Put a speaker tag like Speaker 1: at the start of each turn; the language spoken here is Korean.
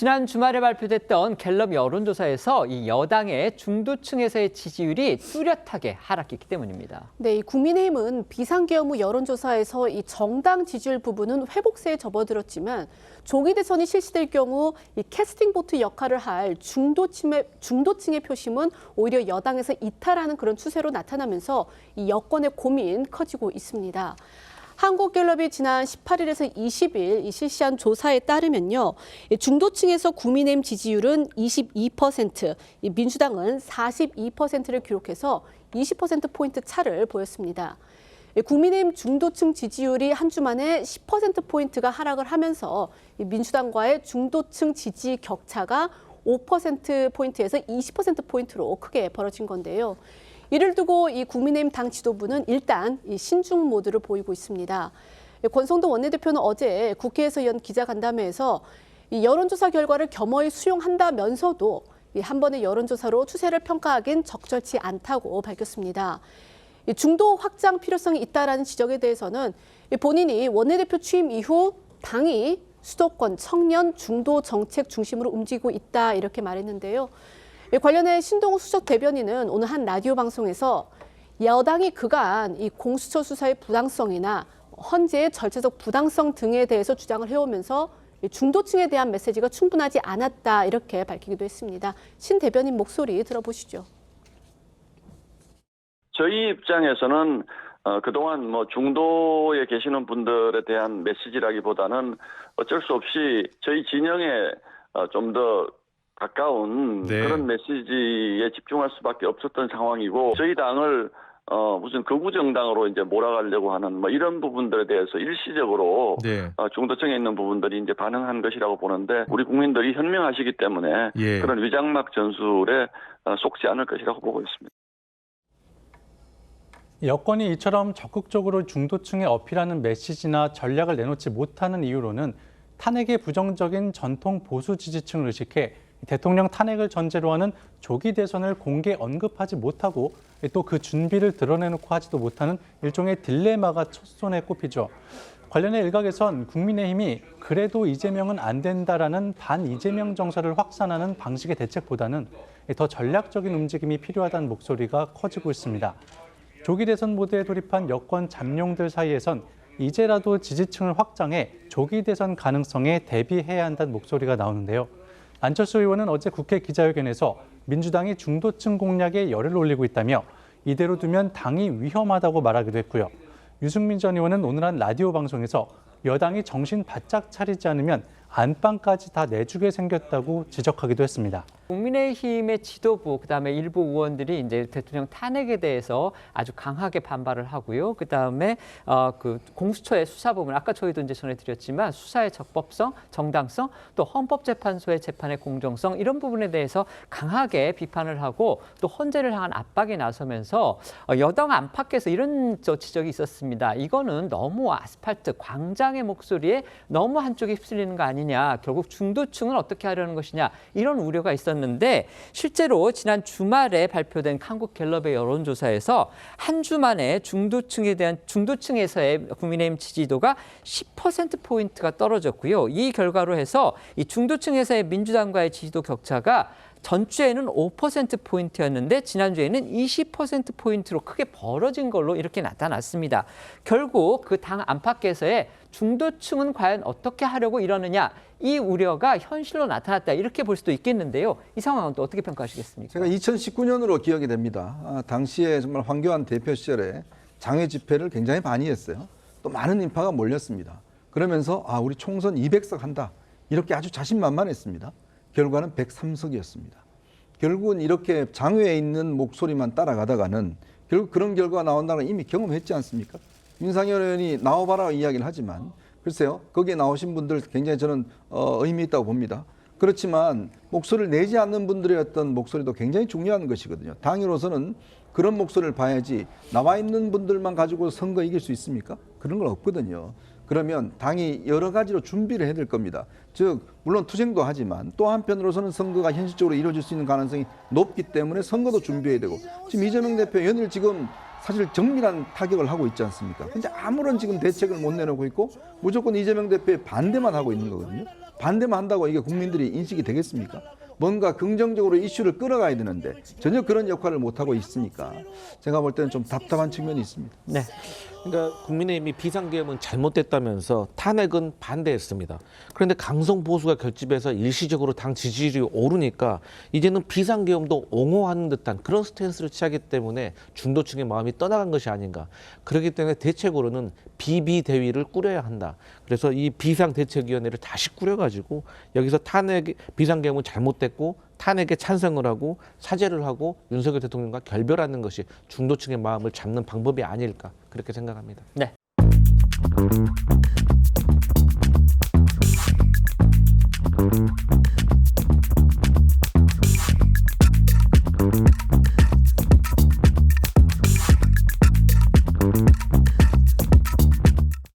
Speaker 1: 지난 주말에 발표됐던 갤럽 여론조사에서 이 여당의 중도층에서의 지지율이 뚜렷하게 하락했기 때문입니다.
Speaker 2: 네, 이 국민의힘은 비상계엄 후 여론조사에서 이 정당 지지율 부분은 회복세에 접어들었지만 조기 대선이 실시될 경우 이 캐스팅 보트 역할을 할 중도층의 표심은 오히려 여당에서 이탈하는 그런 추세로 나타나면서 이 여권의 고민 커지고 있습니다. 한국갤럽이 지난 18일에서 20일 실시한 조사에 따르면요. 중도층에서 국민의힘 지지율은 22%, 민주당은 42%를 기록해서 20%포인트 차를 보였습니다. 국민의힘 중도층 지지율이 한 주 만에 10%포인트가 하락을 하면서 민주당과의 중도층 지지 격차가 5%포인트에서 20%포인트로 크게 벌어진 건데요. 이를 두고 이 국민의힘 당 지도부는 일단 이 신중 모드를 보이고 있습니다. 권성동 원내대표는 어제 국회에서 연 기자간담회에서 이 여론조사 결과를 겸허히 수용한다면서도 한 번의 여론조사로 추세를 평가하기는 적절치 않다고 밝혔습니다. 중도 확장 필요성이 있다라는 지적에 대해서는 본인이 원내대표 취임 이후 당이 수도권 청년 중도 정책 중심으로 움직이고 있다 이렇게 말했는데요. 관련해 신동욱 수석 대변인은 오늘 한 라디오 방송에서 여당이 그간 이 공수처 수사의 부당성이나 헌재의 절차적 부당성 등에 대해서 주장을 해오면서 중도층에 대한 메시지가 충분하지 않았다 이렇게 밝히기도 했습니다. 신 대변인 목소리 들어보시죠.
Speaker 3: 저희 입장에서는 그동안 중도에 계시는 분들에 대한 메시지라기보다는 어쩔 수 없이 저희 진영에 좀 더 가까운 그런 메시지에 집중할 수밖에 없었던 상황이고 저희 당을 무슨 극우 정당으로 이제 몰아가려고 하는 이런 부분들에 대해서 일시적으로 중도층에 있는 부분들이 이제 반응한 것이라고 보는데 우리 국민들이 현명하시기 때문에 그런 위장막 전술에 속지 않을 것이라고 보고 있습니다.
Speaker 4: 여권이 이처럼 적극적으로 중도층에 어필하는 메시지나 전략을 내놓지 못하는 이유로는 탄핵에 부정적인 전통 보수 지지층을 의식해 대통령 탄핵을 전제로 하는 조기 대선을 공개 언급하지 못하고 또 그 준비를 드러내놓고 하지도 못하는 일종의 딜레마가 첫손에 꼽히죠. 관련해 일각에선 국민의힘이 그래도 이재명은 안 된다라는 반 이재명 정서를 확산하는 방식의 대책보다는 더 전략적인 움직임이 필요하다는 목소리가 커지고 있습니다. 조기 대선 모드에 돌입한 여권 잠룡들 사이에선 이제라도 지지층을 확장해 조기 대선 가능성에 대비해야 한다는 목소리가 나오는데요. 안철수 의원은 어제 국회 기자회견에서 민주당이 중도층 공략에 열을 올리고 있다며 이대로 두면 당이 위험하다고 말하기도 했고요. 유승민 전 의원은 오늘 한 라디오 방송에서 여당이 정신 바짝 차리지 않으면 안방까지 다 내주게 생겼다고 지적하기도 했습니다.
Speaker 1: 국민의힘의 지도부, 그다음에 일부 의원들이 이제 대통령 탄핵에 대해서 아주 강하게 반발을 하고요. 그다음에 그 공수처의 수사 부분, 아까 저희도 이제 전해드렸지만 수사의 적법성, 정당성, 또 헌법재판소의 재판의 공정성 이런 부분에 대해서 강하게 비판을 하고 또 헌재를 향한 압박에 나서면서 여당 안팎에서 이런 지적이 있었습니다. 이거는 너무 아스팔트, 광장의 목소리에 너무 한쪽에 휩쓸리는 거 아니냐. 결국 중도층은 어떻게 하려는 것이냐. 이런 우려가 있었는데 실제로 지난 주말에 발표된 한국갤럽의 여론조사에서 한 주 만에 중도층에서의 국민의힘 지지도가 10%포인트가 떨어졌고요. 이 결과로 해서 이 중도층에서의 민주당과의 지지도 격차가 전주에는 5%포인트였는데 지난주에는 20%포인트로 크게 벌어진 걸로 이렇게 나타났습니다. 결국 그 당 안팎에서의 중도층은 과연 어떻게 하려고 이러느냐 이 우려가 현실로 나타났다 이렇게 볼 수도 있겠는데요. 이 상황은 또 어떻게 평가하시겠습니까?
Speaker 5: 제가 2019년으로 기억이 됩니다. 당시에 정말 황교안 대표 시절에 장외 집회를 굉장히 많이 했어요. 또 많은 인파가 몰렸습니다. 그러면서 우리 총선 200석 한다 이렇게 아주 자신만만했습니다. 결과는 103석이었습니다. 결국은 이렇게 장외에 있는 목소리만 따라가다가는 결국 그런 결과가 나온다는 걸 이미 경험했지 않습니까? 윤상현 의원이 나와봐라 이야기를 하지만 글쎄요. 거기에 나오신 분들 굉장히 저는 의미 있다고 봅니다. 그렇지만 목소리를 내지 않는 분들의 어떤 목소리도 굉장히 중요한 것이거든요. 당으로서는 그런 목소리를 봐야지 나와 있는 분들만 가지고 선거 이길 수 있습니까? 그런 건 없거든요. 그러면 당이 여러 가지로 준비를 해야 될 겁니다. 즉 물론 투쟁도 하지만 또 한편으로서는 선거가 현실적으로 이루어질 수 있는 가능성이 높기 때문에 선거도 준비해야 되고 지금 이재명 대표 연일 지금 사실 정밀한 타격을 하고 있지 않습니까? 근데 아무런 지금 대책을 못 내놓고 있고 무조건 이재명 대표의 반대만 하고 있는 거거든요. 반대만 한다고 이게 국민들이 인식이 되겠습니까? 뭔가 긍정적으로 이슈를 끌어가야 되는데 전혀 그런 역할을 못하고 있으니까 제가 볼 때는 좀 답답한 측면이 있습니다.
Speaker 1: 네.
Speaker 6: 그러니까 국민의힘이 비상계엄은 잘못됐다면서 탄핵은 반대했습니다. 그런데 강성 보수가 결집해서 일시적으로 당 지지율이 오르니까 이제는 비상계엄도 옹호하는 듯한 그런 스탠스를 취하기 때문에 중도층의 마음이 떠나간 것이 아닌가. 그렇기 때문에 대책으로는 비비대위를 꾸려야 한다. 그래서 이 비상대책위원회를 다시 꾸려가지고 여기서 비상계엄은 잘못됐고 탄핵에 찬성을 하고 사죄를 하고 윤석열 대통령과 결별하는 것이 중도층의 마음을 잡는 방법이 아닐까 그렇게 생각합니다.
Speaker 1: 네.